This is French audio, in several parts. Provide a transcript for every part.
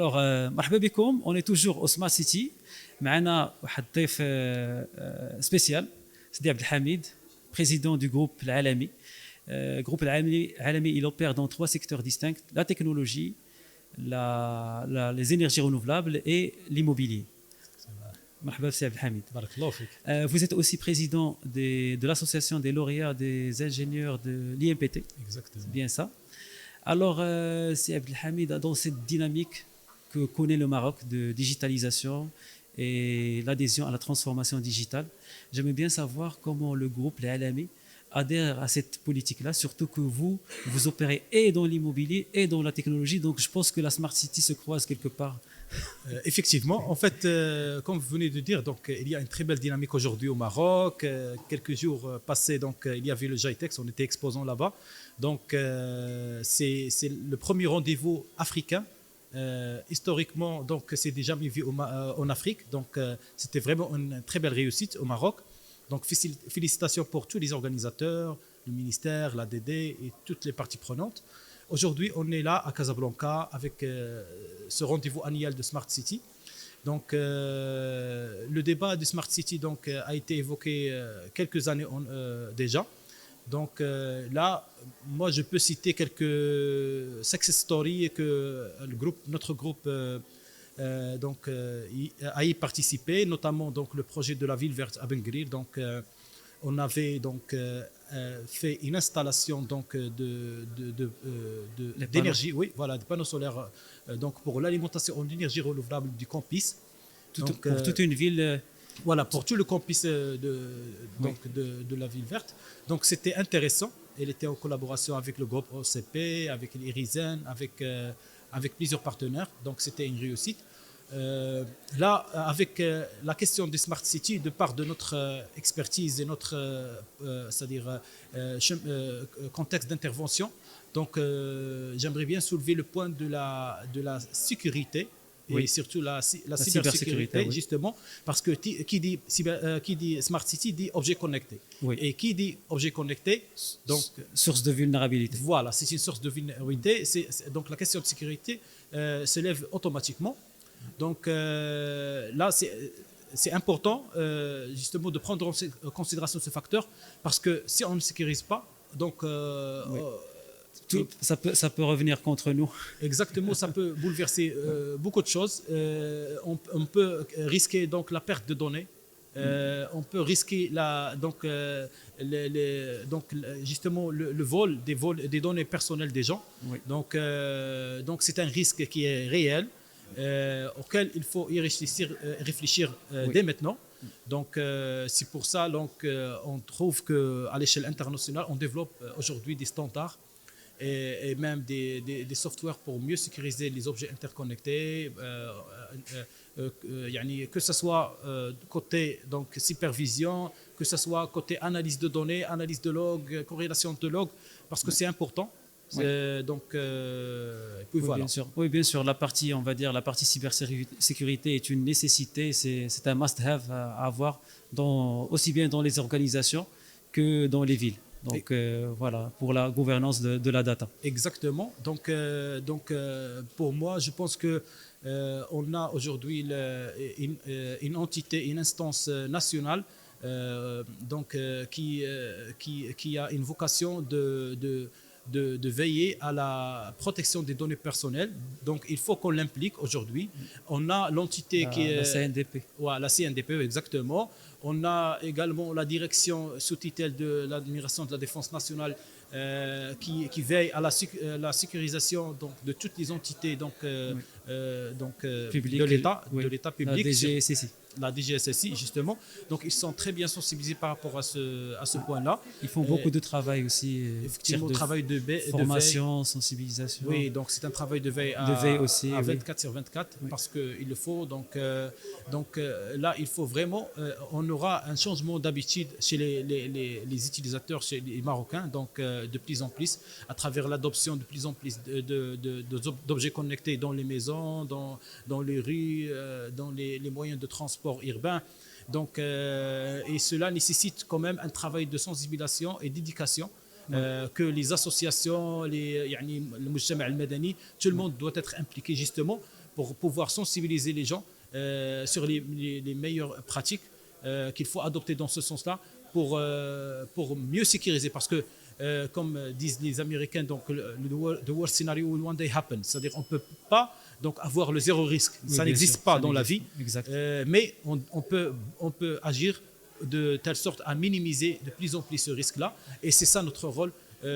Alors, مرحبا بكم. On est toujours au Smart City. معنا واحد ضيف spécial, Sidi Abdelhamid, président du groupe العالمي. Groupe العالمي, il opère dans 3 secteurs distincts: la technologie, les énergies renouvelables et l'immobilier. مرحبا Sidi Abdelhamid. بارك الله فيك. Vous êtes aussi président de l'association des lauréats des ingénieurs de l'IMPT. Exactement. C'est bien ça. Alors, Sidi Abdelhamid, dans cette dynamique que connaît le Maroc de digitalisation et l'adhésion à la transformation digitale, j'aimerais bien savoir comment le groupe Les Alami adhère à cette politique-là, surtout que vous opérez et dans l'immobilier et dans la technologie, donc je pense que la Smart City se croise quelque part. Effectivement, en fait, comme vous venez de dire, donc il y a une très belle dynamique aujourd'hui au Maroc. Quelques jours passés, donc il y avait le GITEX, on était exposants là-bas. Donc c'est le premier rendez-vous africain. Historiquement, donc c'est déjà jamais vu en Afrique. Donc c'était vraiment une très belle réussite au Maroc. Donc félicitations pour tous les organisateurs, le ministère, l'ADD et toutes les parties prenantes. Aujourd'hui, on est là à Casablanca avec ce rendez-vous annuel de Smart City. Donc, le débat de Smart City donc, a été évoqué quelques années déjà. Donc là, moi, je peux citer quelques success stories que notre groupe a y participé, notamment donc, le projet de la ville verte à Ben Guerir. Donc, on avait donc fait une installation donc d'énergie, oui, voilà, des panneaux solaires donc pour l'alimentation en énergie renouvelable du campus. Pour toute une ville. Voilà, pour tout le campus de la ville verte. Donc c'était intéressant. Elle était en collaboration avec le groupe OCP, avec l'Irizen, avec plusieurs partenaires. Donc c'était une réussite. Là, avec la question des Smart City, de part de notre expertise et notre c'est-à-dire contexte d'intervention, donc j'aimerais bien soulever le point de la sécurité. Et surtout la cybersécurité, oui. Justement, parce que qui dit Smart City dit objet connecté. Oui. Et qui dit objet connecté, donc source de vulnérabilité. Voilà, c'est une source de vulnérabilité. Donc la question de sécurité se lève automatiquement. Donc là, c'est important justement de prendre en considération ce facteur, parce que si on ne sécurise pas, donc oui. Ça peut revenir contre nous. Exactement, ça peut bouleverser beaucoup de choses. On peut risquer donc la perte de données. On peut risquer justement le vol des données personnelles des gens. Oui. Donc c'est un risque qui est réel, auquel il faut y réfléchir oui. Dès maintenant. Donc c'est pour ça donc on trouve qu'à l'échelle internationale, on développe aujourd'hui des standards et même des softwares pour mieux sécuriser les objets interconnectés, que ce soit côté donc, supervision, que ce soit côté analyse de données, analyse de logs, corrélation de logs, parce que c'est important. Oui. Donc, oui, voilà. Bien sûr. Oui, bien sûr. La partie cybersécurité est une nécessité, c'est un must-have à avoir aussi bien dans les organisations que dans les villes. Donc voilà, pour la gouvernance de la data. Exactement. Donc pour moi, je pense que on a aujourd'hui une entité, une instance nationale qui a une vocation de veiller à la protection des données personnelles. Donc il faut qu'on l'implique aujourd'hui. On a l'entité qui est la CNDP. Ouais, la CNDP, exactement. On a également la direction sous tutelle de l'administration de la défense nationale qui veille à la sécurisation donc, de toutes les entités de l'État, oui. De l'État public. La DGSSI. La DGSSI, justement. Donc, ils sont très bien sensibilisés par rapport à ce point-là. Ils font beaucoup de travail aussi. Effectivement, travail de formation, sensibilisation. Oui, donc c'est un travail de veille aussi, à 24 sur 24, oui. Parce qu'il le faut. Donc là, il faut vraiment... on aura un changement d'habitude chez les utilisateurs, chez les Marocains, donc de plus en plus, à travers l'adoption de plus en plus d'objets connectés dans les maisons, dans les rues, dans les moyens de transport urbain. Donc, et cela nécessite quand même un travail de sensibilisation et d'éducation que les associations, le Mujtama al-Madani, tout le monde doit être impliqué justement pour pouvoir sensibiliser les gens sur les meilleures pratiques qu'il faut adopter dans ce sens-là pour mieux sécuriser. Parce que, comme disent les Américains, donc, the worst scenario will one day happen. C'est-à-dire qu'on ne peut pas donc, avoir le zéro risque. Oui, Ça bien n'existe sûr, pas ça dans la n'existe vie. pas. Exact. Mais on peut agir de telle sorte à minimiser de plus en plus ce risque-là. Et c'est ça notre rôle,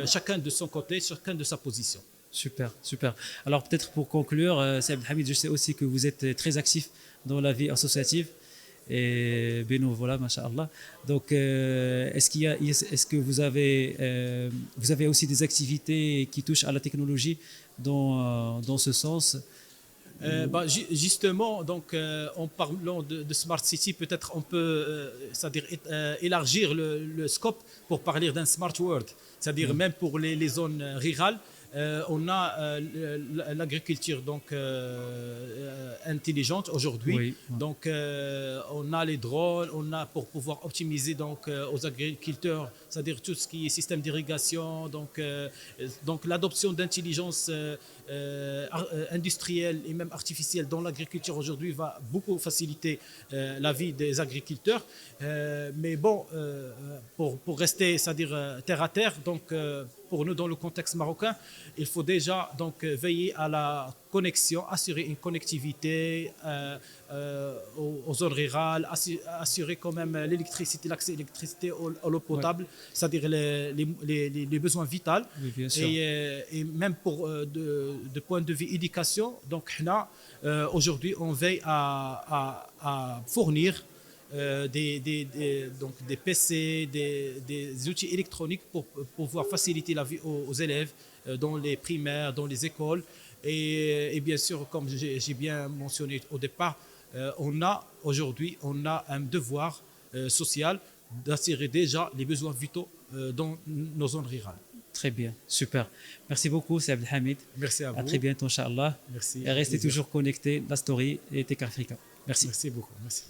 chacun de son côté, chacun de sa position. Super, super. Alors peut-être pour conclure, Saïd Hamid, je sais aussi que vous êtes très actif dans la vie associative et bénévolat, masha'Allah. Donc est-ce que vous avez aussi des activités qui touchent à la technologie dans ce sens? Justement, donc, en parlant de Smart City, peut-être on peut c'est-à-dire, élargir le scope pour parler d'un Smart World. C'est-à-dire même pour les zones rurales, on a l'agriculture donc, intelligente aujourd'hui. Oui. Donc, on a les drones, on a pour pouvoir optimiser donc, aux agriculteurs, c'est-à-dire tout ce qui est système d'irrigation, donc l'adoption d'intelligence industrielle et même artificielle dans l'agriculture aujourd'hui va beaucoup faciliter la vie des agriculteurs. Mais bon, pour rester, c'est-à-dire terre à terre, donc pour nous dans le contexte marocain, il faut déjà donc veiller à la connexion, assurer une connectivité aux zones rurales, assurer quand même l'électricité, l'accès à l'électricité, à l'eau potable, c'est-à-dire les besoins vitaux. Oui, bien sûr. Et même pour de point de vue éducation, donc là, aujourd'hui, on veille à fournir donc des PC, des outils électroniques pour pouvoir faciliter la vie aux élèves dans les primaires, dans les écoles. Et bien sûr, comme j'ai bien mentionné au départ, aujourd'hui, on a un devoir social d'assurer déjà les besoins vitaux dans nos zones rurales. Très bien, super. Merci beaucoup, Saïd Hamid. Merci à vous. À très bientôt, Inch'Allah. Merci. Et restez toujours connectés, la story et Tech Africa. Merci. Merci beaucoup. Merci.